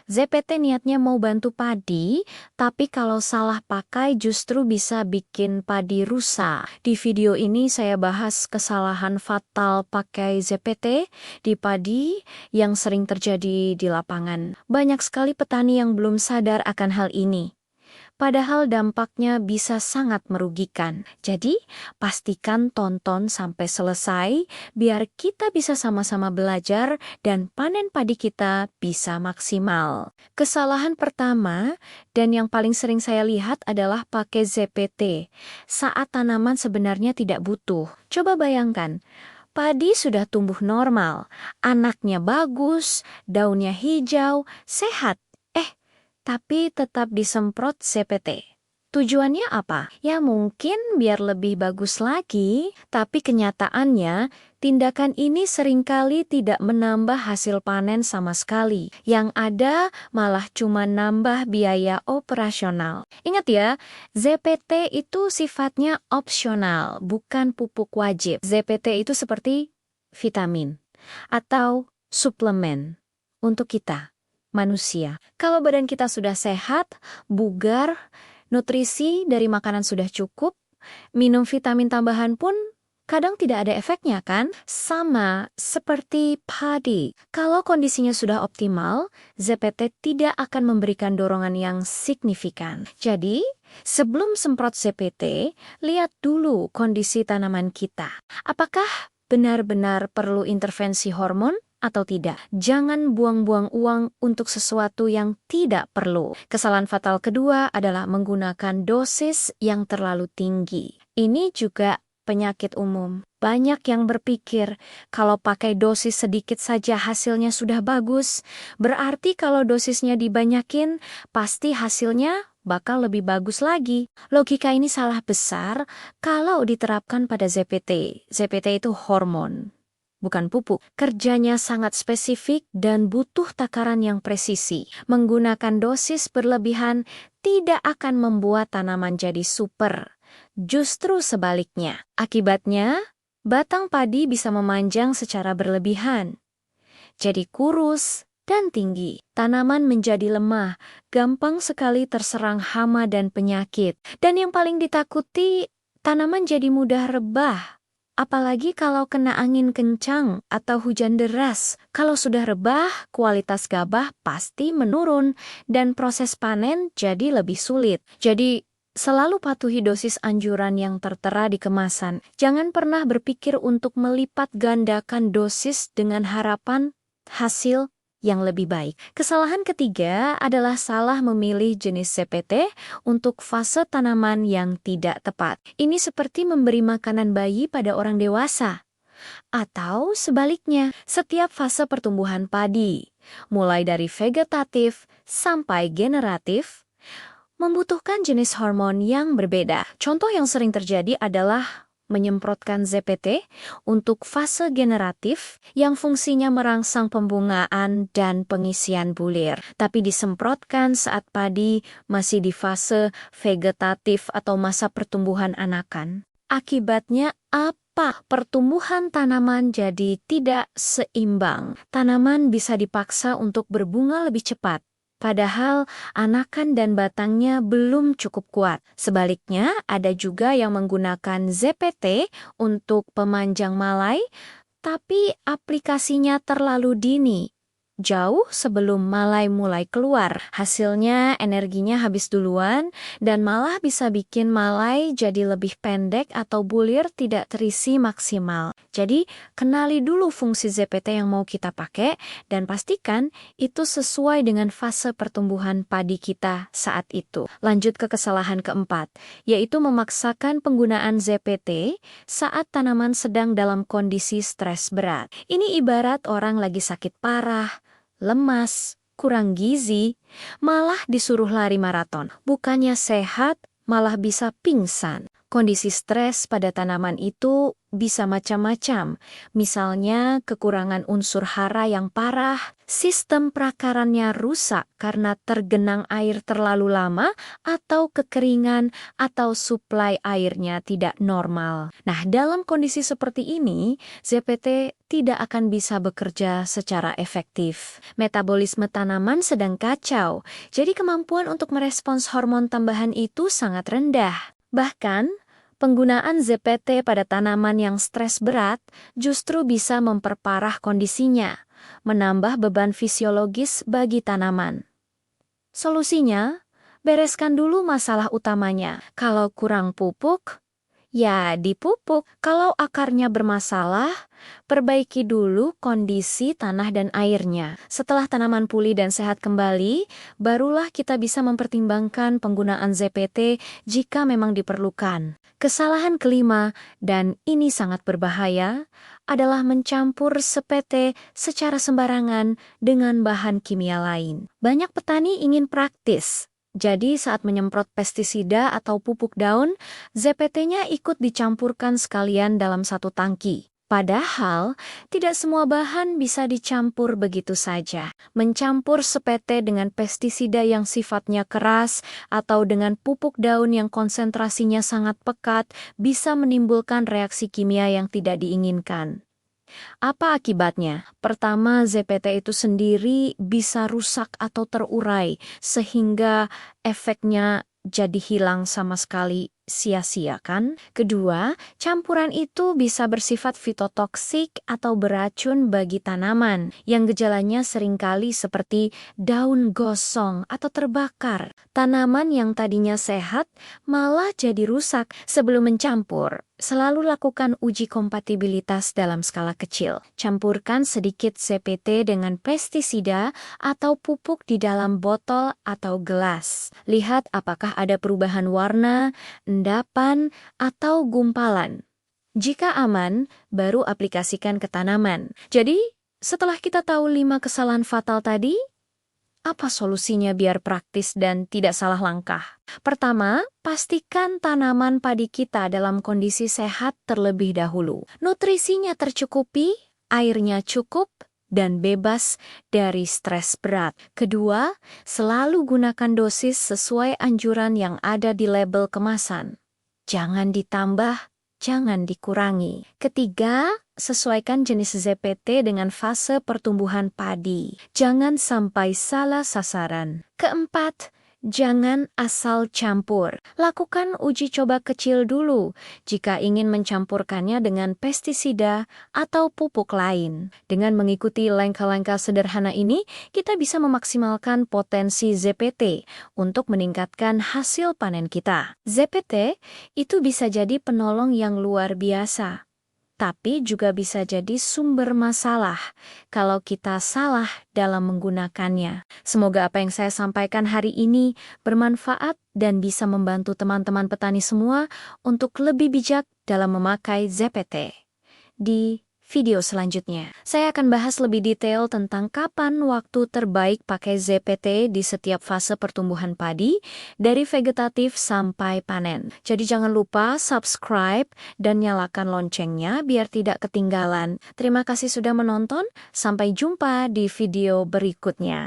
ZPT niatnya mau bantu padi, tapi kalau salah pakai justru bisa bikin padi rusak. Di video ini saya bahas kesalahan fatal pakai ZPT di padi yang sering terjadi di lapangan. Banyak sekali petani yang belum sadar akan hal ini. Padahal dampaknya bisa sangat merugikan. Jadi, pastikan tonton sampai selesai biar kita bisa sama-sama belajar dan panen padi kita bisa maksimal. Kesalahan pertama dan yang paling sering saya lihat adalah pakai ZPT saat tanaman sebenarnya tidak butuh. Coba bayangkan, padi sudah tumbuh normal, anaknya bagus, daunnya hijau, sehat. Tapi tetap disemprot ZPT. Tujuannya apa? Ya mungkin biar lebih bagus lagi, tapi kenyataannya tindakan ini seringkali tidak menambah hasil panen sama sekali. Yang ada malah cuma nambah biaya operasional. Ingat ya, ZPT itu sifatnya opsional, bukan pupuk wajib. ZPT itu seperti vitamin atau suplemen untuk kita manusia. Kalau badan kita sudah sehat, bugar, nutrisi dari makanan sudah cukup, minum vitamin tambahan pun kadang tidak ada efeknya kan? Sama seperti padi. Kalau kondisinya sudah optimal, ZPT tidak akan memberikan dorongan yang signifikan. Jadi, sebelum semprot ZPT, lihat dulu kondisi tanaman kita. Apakah benar-benar perlu intervensi hormon? Atau tidak. Jangan buang-buang uang untuk sesuatu yang tidak perlu. Kesalahan fatal kedua adalah menggunakan dosis yang terlalu tinggi. Ini juga penyakit umum. Banyak yang berpikir kalau pakai dosis sedikit saja hasilnya sudah bagus. Berarti kalau dosisnya dibanyakin, pasti hasilnya bakal lebih bagus lagi. Logika ini salah besar kalau diterapkan pada ZPT. ZPT itu hormon, bukan pupuk. Kerjanya sangat spesifik dan butuh takaran yang presisi. Menggunakan dosis berlebihan tidak akan membuat tanaman jadi super. Justru sebaliknya. Akibatnya, batang padi bisa memanjang secara berlebihan. Jadi kurus dan tinggi. Tanaman menjadi lemah, gampang sekali terserang hama dan penyakit. Dan yang paling ditakuti, tanaman jadi mudah rebah. Apalagi kalau kena angin kencang atau hujan deras. Kalau sudah rebah, kualitas gabah pasti menurun dan proses panen jadi lebih sulit. Jadi, selalu patuhi dosis anjuran yang tertera di kemasan. Jangan pernah berpikir untuk melipat gandakan dosis dengan harapan hasil yang lebih baik. Kesalahan ketiga adalah salah memilih jenis ZPT untuk fase tanaman yang tidak tepat. Ini seperti memberi makanan bayi pada orang dewasa. Atau sebaliknya, setiap fase pertumbuhan padi, mulai dari vegetatif sampai generatif, membutuhkan jenis hormon yang berbeda. Contoh yang sering terjadi adalah menyemprotkan ZPT untuk fase generatif yang fungsinya merangsang pembungaan dan pengisian bulir, tapi disemprotkan saat padi masih di fase vegetatif atau masa pertumbuhan anakan. Akibatnya apa? Pertumbuhan tanaman jadi tidak seimbang. Tanaman bisa dipaksa untuk berbunga lebih cepat, padahal anakan dan batangnya belum cukup kuat. Sebaliknya, ada juga yang menggunakan ZPT untuk pemanjang malai, tapi aplikasinya terlalu dini. Jauh sebelum malai mulai keluar. Hasilnya energinya habis duluan dan malah bisa bikin malai jadi lebih pendek atau bulir tidak terisi maksimal. Jadi, kenali dulu fungsi ZPT yang mau kita pakai dan pastikan itu sesuai dengan fase pertumbuhan padi kita saat itu. Lanjut ke kesalahan keempat, yaitu memaksakan penggunaan ZPT saat tanaman sedang dalam kondisi stres berat. Ini ibarat orang lagi sakit parah, lemas, kurang gizi, malah disuruh lari maraton. Bukannya sehat, malah bisa pingsan. Kondisi stres pada tanaman itu bisa macam-macam, misalnya kekurangan unsur hara yang parah, sistem perakarannya rusak karena tergenang air terlalu lama, atau kekeringan atau suplai airnya tidak normal. Nah, dalam kondisi seperti ini, ZPT tidak akan bisa bekerja secara efektif. Metabolisme tanaman sedang kacau, jadi kemampuan untuk merespons hormon tambahan itu sangat rendah. Bahkan, penggunaan ZPT pada tanaman yang stres berat justru bisa memperparah kondisinya, menambah beban fisiologis bagi tanaman. Solusinya, bereskan dulu masalah utamanya. Kalau kurang pupuk, ya dipupuk. Kalau akarnya bermasalah, perbaiki dulu kondisi tanah dan airnya. Setelah tanaman pulih dan sehat kembali, barulah kita bisa mempertimbangkan penggunaan ZPT jika memang diperlukan. Kesalahan kelima, dan ini sangat berbahaya, adalah mencampur ZPT secara sembarangan dengan bahan kimia lain. Banyak petani ingin praktis. Jadi saat menyemprot pestisida atau pupuk daun, ZPT-nya ikut dicampurkan sekalian dalam satu tangki. Padahal, tidak semua bahan bisa dicampur begitu saja. Mencampur ZPT dengan pestisida yang sifatnya keras atau dengan pupuk daun yang konsentrasinya sangat pekat bisa menimbulkan reaksi kimia yang tidak diinginkan. Apa akibatnya? Pertama, ZPT itu sendiri bisa rusak atau terurai, sehingga efeknya jadi hilang sama sekali, sia-sia kan? Kedua, campuran itu bisa bersifat fitotoksik atau beracun bagi tanaman, yang gejalanya seringkali seperti daun gosong atau terbakar. Tanaman yang tadinya sehat malah jadi rusak. Sebelum mencampur, selalu lakukan uji kompatibilitas dalam skala kecil. Campurkan sedikit ZPT dengan pestisida atau pupuk di dalam botol atau gelas. Lihat apakah ada perubahan warna, endapan, atau gumpalan. Jika aman, baru aplikasikan ke tanaman. Jadi, setelah kita tahu 5 kesalahan fatal tadi, apa solusinya biar praktis dan tidak salah langkah? Pertama, pastikan tanaman padi kita dalam kondisi sehat terlebih dahulu. Nutrisinya tercukupi, airnya cukup, dan bebas dari stres berat. Kedua, selalu gunakan dosis sesuai anjuran yang ada di label kemasan. Jangan ditambah, jangan dikurangi. Ketiga, sesuaikan jenis ZPT dengan fase pertumbuhan padi. Jangan sampai salah sasaran. Keempat, jangan asal campur. Lakukan uji coba kecil dulu jika ingin mencampurkannya dengan pestisida atau pupuk lain. Dengan mengikuti langkah-langkah sederhana ini, kita bisa memaksimalkan potensi ZPT untuk meningkatkan hasil panen kita. ZPT itu bisa jadi penolong yang luar biasa, tapi juga bisa jadi sumber masalah kalau kita salah dalam menggunakannya. Semoga apa yang saya sampaikan hari ini bermanfaat dan bisa membantu teman-teman petani semua untuk lebih bijak dalam memakai ZPT. Di video selanjutnya, saya akan bahas lebih detail tentang kapan waktu terbaik pakai ZPT di setiap fase pertumbuhan padi, dari vegetatif sampai panen. Jadi jangan lupa subscribe dan nyalakan loncengnya biar tidak ketinggalan. Terima kasih sudah menonton, sampai jumpa di video berikutnya.